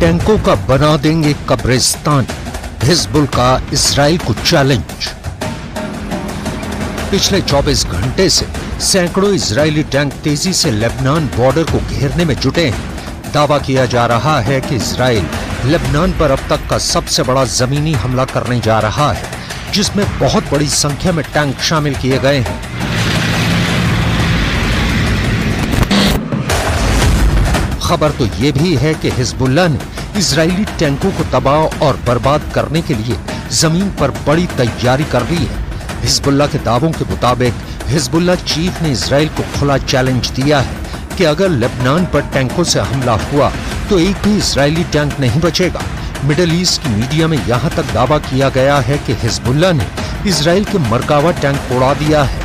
टैंकों का बना देंगे कब्रिस्तान, हिजबुल का इजराइल को चैलेंज। पिछले 24 घंटे से सैकड़ों इजरायली टैंक तेजी से लेबनान बॉर्डर को घेरने में जुटे हैं। दावा किया जा रहा है कि इजराइल लेबनान पर अब तक का सबसे बड़ा जमीनी हमला करने जा रहा है, जिसमें बहुत बड़ी संख्या में टैंक शामिल किए गए हैं। खबर तो यह भी है कि हिजबुल्लाह ने इजरायली टैंकों को तबाह और बर्बाद करने के लिए जमीन पर बड़ी तैयारी कर ली है। हिजबुल्लाह के दावों के मुताबिक हिजबुल्लाह चीफ ने इजराइल को खुला चैलेंज दिया है कि अगर लेबनान पर टैंकों से हमला हुआ तो एक भी इजरायली टैंक नहीं बचेगा। मिडिल ईस्ट की मीडिया में यहाँ तक दावा किया गया है कि हिजबुल्लाह ने इजराइल के मरकावा टैंक उड़ा दिया है।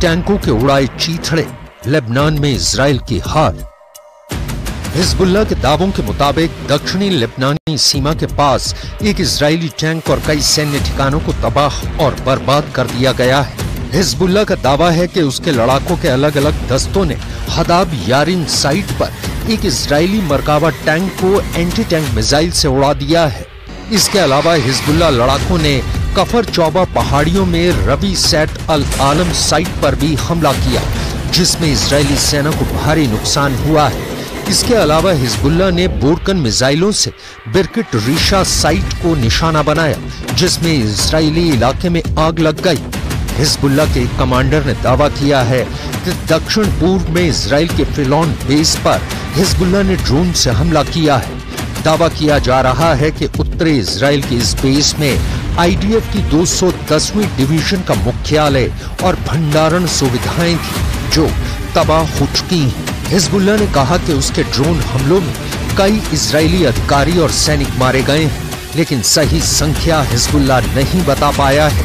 टैंकों के उड़ाए चीथड़े, लेबनान में इजराइल की हार। हिजबुल्लाह के दावों के मुताबिक दक्षिणी लेबनानी सीमा के पास एक इजरायली टैंक और कई सैन्य ठिकानों को तबाह और बर्बाद कर दिया गया है। हिजबुल्लाह का दावा है कि उसके लड़ाकों के अलग अलग दस्तों ने हदाब यारिन साइट पर एक इजरायली मरकावा टैंक को एंटी टैंक मिसाइल से उड़ा दिया है। इसके अलावा हिजबुल्लाह लड़ाकों ने कफर चौबा पहाड़ियों में रवि सेट अल आलम साइट पर भी हमला किया, जिसमें इजरायली सेना को भारी नुकसान हुआ है। इसके अलावा हिजबुल्लाह ने बोरकन मिसाइलों से बिरकिट रीशा साइट को निशाना बनाया, जिसमें इजरायली इलाके में आग लग गई। हिजबुल्लाह के कमांडर ने दावा किया है कि दक्षिण पूर्व में इजराइल के फिलौन बेस पर हिजबुल्लाह ने ड्रोन से हमला किया है। दावा किया जा रहा है कि उत्तरी इजराइल के इस बेस में आईडीएफ की 210वीं डिवीजन का मुख्यालय और भंडारण सुविधाएं थी, जो तबाह हो चुकी हैं। हिजबुल्लाह ने कहा कि उसके ड्रोन हमलों में कई इजरायली अधिकारी और सैनिक मारे गए हैं, लेकिन सही संख्या हिजबुल्लाह नहीं बता पाया है।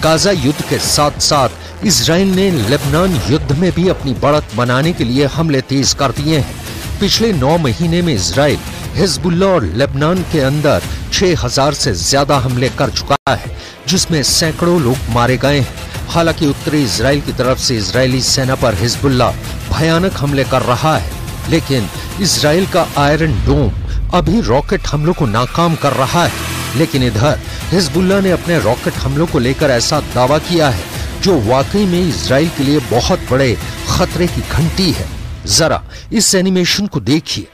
गाजा युद्ध के साथ साथ इजराइल ने लेबनान युद्ध में भी अपनी बढ़त बनाने के लिए हमले तेज कर दिए हैं। पिछले 9 महीने में इजराइल हिजबुल्लाह और लेबनान के अंदर 6000 से ज्यादा हमले कर चुका है, जिसमें सैकड़ों लोग मारे गए हैं। हालांकि उत्तरी इजराइल की तरफ से इजरायली सेना पर हिजबुल्लाह भयानक हमले कर रहा है, लेकिन इजराइल का आयरन डोम अभी रॉकेट हमलों को नाकाम कर रहा है। लेकिन इधर हिजबुल्लाह ने अपने रॉकेट हमलों को लेकर ऐसा दावा किया है जो वाकई में इजराइल के लिए बहुत बड़े खतरे की घंटी है। जरा इस एनिमेशन को देखिए।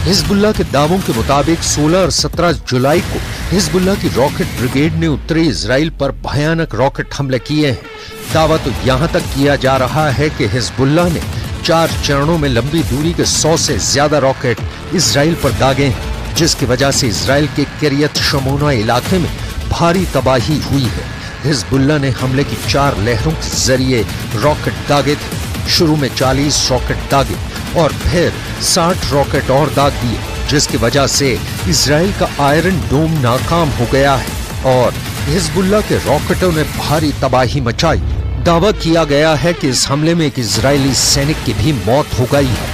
हिजबुल्लाह के दावों के मुताबिक 16 और 17 जुलाई को हिजबुल्लाह की रॉकेट ब्रिगेड ने उत्तरी इजराइल पर भयानक रॉकेट हमले किए हैं। दावा तो यहाँ तक किया जा रहा है कि हिजबुल्लाह ने 4 चरणों में लंबी दूरी के 100 से ज्यादा रॉकेट इजराइल पर दागे हैं, जिसकी वजह से इजराइल के किरियत शमोना इलाके में भारी तबाही हुई है। हिजबुल्लाह ने हमले की 4 लहरों के जरिए रॉकेट दागे थे। शुरू में 40 रॉकेट दागे और फिर 60 रॉकेट और दाग दिए, जिसकी वजह से इजराइल का आयरन डोम नाकाम हो गया है और हिजबुल्लाह के रॉकेटों ने भारी तबाही मचाई। दावा किया गया है कि इस हमले में एक इजरायली सैनिक की भी मौत हो गई है।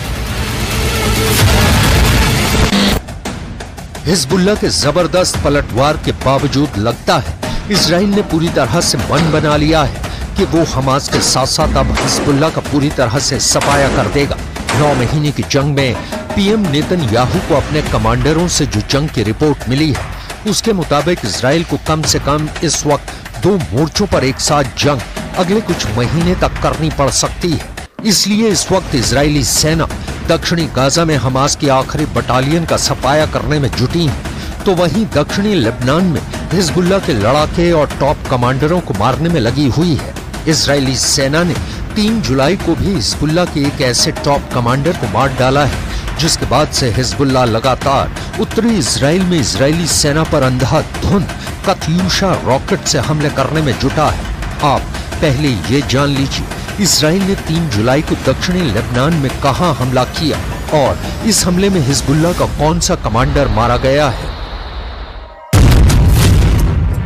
हिजबुल्लाह के जबरदस्त पलटवार के बावजूद लगता है इजराइल ने पूरी तरह से मन बना लिया है कि वो हमास के साथ साथ अब हिजबुल्लाह का पूरी तरह से सफाया कर देगा। 9 महीने की जंग में पीएम नेतन्याहू को अपने कमांडरों से जो जंग की रिपोर्ट मिली है उसके मुताबिक इजराइल को कम से कम इस वक्त 2 मोर्चों पर एक साथ जंग अगले कुछ महीने तक करनी पड़ सकती है। इसलिए इस वक्त इजरायली सेना दक्षिणी गाजा में हमास की आखिरी बटालियन का सफाया करने में जुटी है, तो वहीं दक्षिणी लेबनान में हिजबुल्लाह के लड़ाके और टॉप कमांडरों को मारने में लगी हुई है। इजरायली सेना ने 3 जुलाई को भी हिजबुल्लाह के एक ऐसे टॉप कमांडर को मार डाला है, जिसके बाद से हिजबुल्लाह लगातार उत्तरी इजराइल में इजरायली सेना पर अंधाधुंध कत्यूशा रॉकेट से हमले करने में जुटा है। आप पहले ये जान लीजिए इजराइल ने 3 जुलाई को दक्षिणी लेबनान में कहां हमला किया और इस हमले में हिजबुल्लाह का कौन सा कमांडर मारा गया है।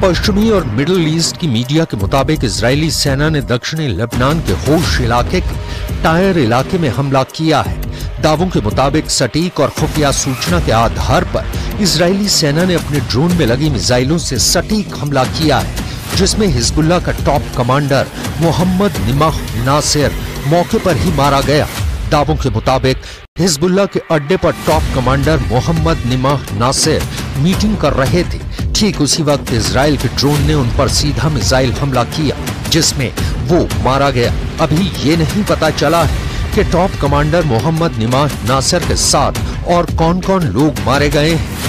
पश्चिमी और मिडिल ईस्ट की मीडिया के मुताबिक इजरायली सेना ने दक्षिणी लेबनान के होश इलाके के टायर इलाके में हमला किया है। दावों के मुताबिक सटीक और खुफिया सूचना के आधार पर इजरायली सेना ने अपने ड्रोन में लगी मिसाइलों से सटीक हमला किया है, जिसमें हिजबुल्लाह का top commander Mohammed Nimah Nasir मौके पर ही मारा गया। दावों के मुताबिक हिजबुल्लाह के अड्डे पर top commander Mohammed Nimah Nasser meeting कर रहे थे। ठीक उसी वक्त इजराइल के ड्रोन ने उन पर सीधा मिसाइल हमला किया, जिसमें वो मारा गया। अभी ये नहीं पता चला है कि top commander Mohammed Nimah Nasir के साथ और कौन कौन लोग मारे गए हैं।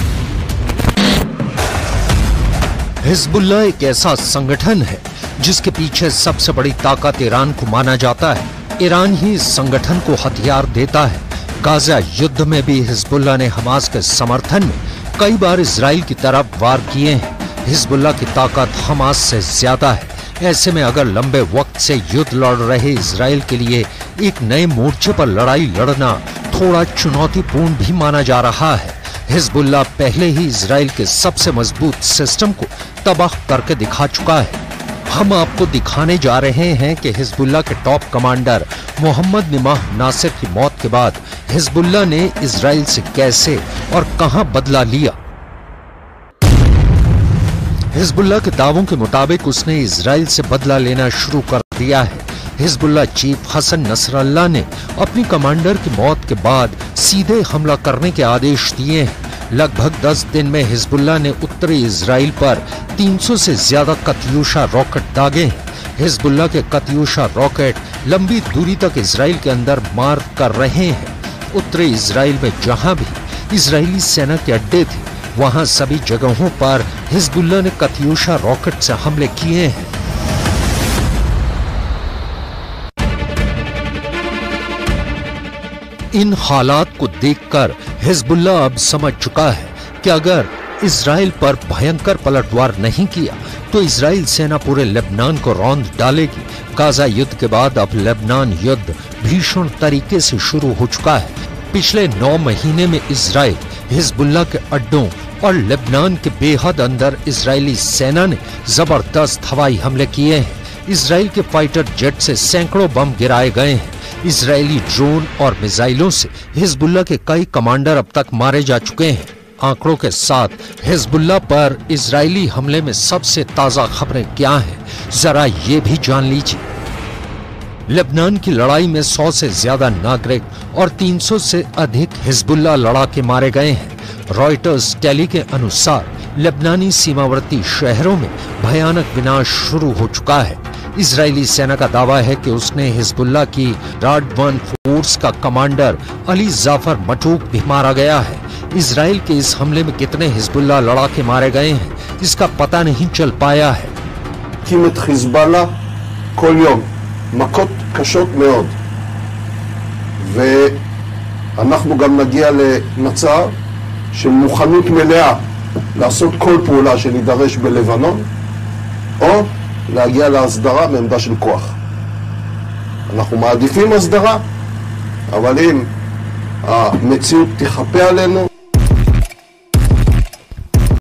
हिजबुल्लाह एक ऐसा संगठन है जिसके पीछे सबसे बड़ी ताकत ईरान को माना जाता है। ईरान ही इस संगठन को हथियार देता है। गाजा युद्ध में भी हिजबुल्लाह ने हमास के समर्थन में कई बार इजराइल की तरफ वार किए हैं। हिजबुल्लाह की ताकत हमास से ज्यादा है। ऐसे में अगर लंबे वक्त से युद्ध लड़ रहे इजराइल के लिए एक नए मोर्चे पर लड़ाई लड़ना थोड़ा चुनौतीपूर्ण भी माना जा रहा है। हिजबुल्लाह पहले ही इजराइल के सबसे मजबूत सिस्टम को तबाह करके दिखा चुका है। हम आपको दिखाने जा रहे हैं कि हिजबुल्लाह के top commander Mohammed Nimah Nasir की मौत के बाद हिजबुल्लाह ने इजराइल से कैसे और कहां बदला लिया। हिजबुल्लाह के दावों के मुताबिक उसने इजराइल से बदला लेना शुरू कर दिया है। हिजबुल्लाह चीफ हसन नसरल्लाह ने अपनी कमांडर की मौत के बाद सीधे हमला करने के आदेश दिए हैं। लगभग 10 दिन में हिजबुल्लाह ने उत्तरी इजराइल पर 300 से ज्यादा कत्यूशा रॉकेट दागे हैं। हिजबुल्लाह के कत्यूशा रॉकेट लंबी दूरी तक इजराइल के अंदर मार कर रहे हैं। उत्तरी इजराइल में जहां भी इजरायली सेना के अड्डे थे वहां सभी जगहों पर हिजबुल्लाह ने कत्यूशा रॉकेट से हमले किए हैं। इन हालात को देखकर हिजबुल्लाह अब समझ चुका है कि अगर इजराइल पर भयंकर पलटवार नहीं किया तो इजराइल सेना पूरे लेबनान को रौंद डालेगी। गाजा युद्ध के बाद अब लेबनान युद्ध भीषण तरीके से शुरू हो चुका है। पिछले 9 महीने में इजराइल हिजबुल्लाह के अड्डों और लेबनान के बेहद अंदर इजरायली सेना ने जबरदस्त हवाई हमले किए हैं। इजराइल के फाइटर जेट से सैकड़ों बम गिराए गए हैं। इजरायली ड्रोन और मिसाइलों से हिजबुल्लाह के कई कमांडर अब तक मारे जा चुके हैं। आंकड़ों के साथ हिजबुल्लाह पर इजरायली हमले में सबसे ताजा खबरें क्या हैं, जरा ये भी जान लीजिए। लेबनान की लड़ाई में 100 से ज्यादा नागरिक और 300 से अधिक हिजबुल्लाह लड़ाके मारे गए हैं। रॉयटर्स टेली के अनुसार लेबनानी सीमावर्ती शहरों में भयानक विनाश शुरू हो चुका है। इजरायली सेना का दावा है कि उसने हिजबुल्लाह की राडवान फोर्स का कमांडर अली जाफर मटूक भी मारा गया है। इजराइल के इस हमले में कितने हिजबुल्लाह लड़ाके मारे गए हैं इसका पता नहीं चल पाया है। קימת חיזבאללה כל יום מכות קשות מאוד, ואנחנו גם נגיע למצב של מוכנות מלאה לעשות כל פעולה שנידרש בלבנון, או להגיע להסדרה מעמדה של כוח. אנחנו מעדיפים הסדרה, אבל אם המציאות תחפה עלינו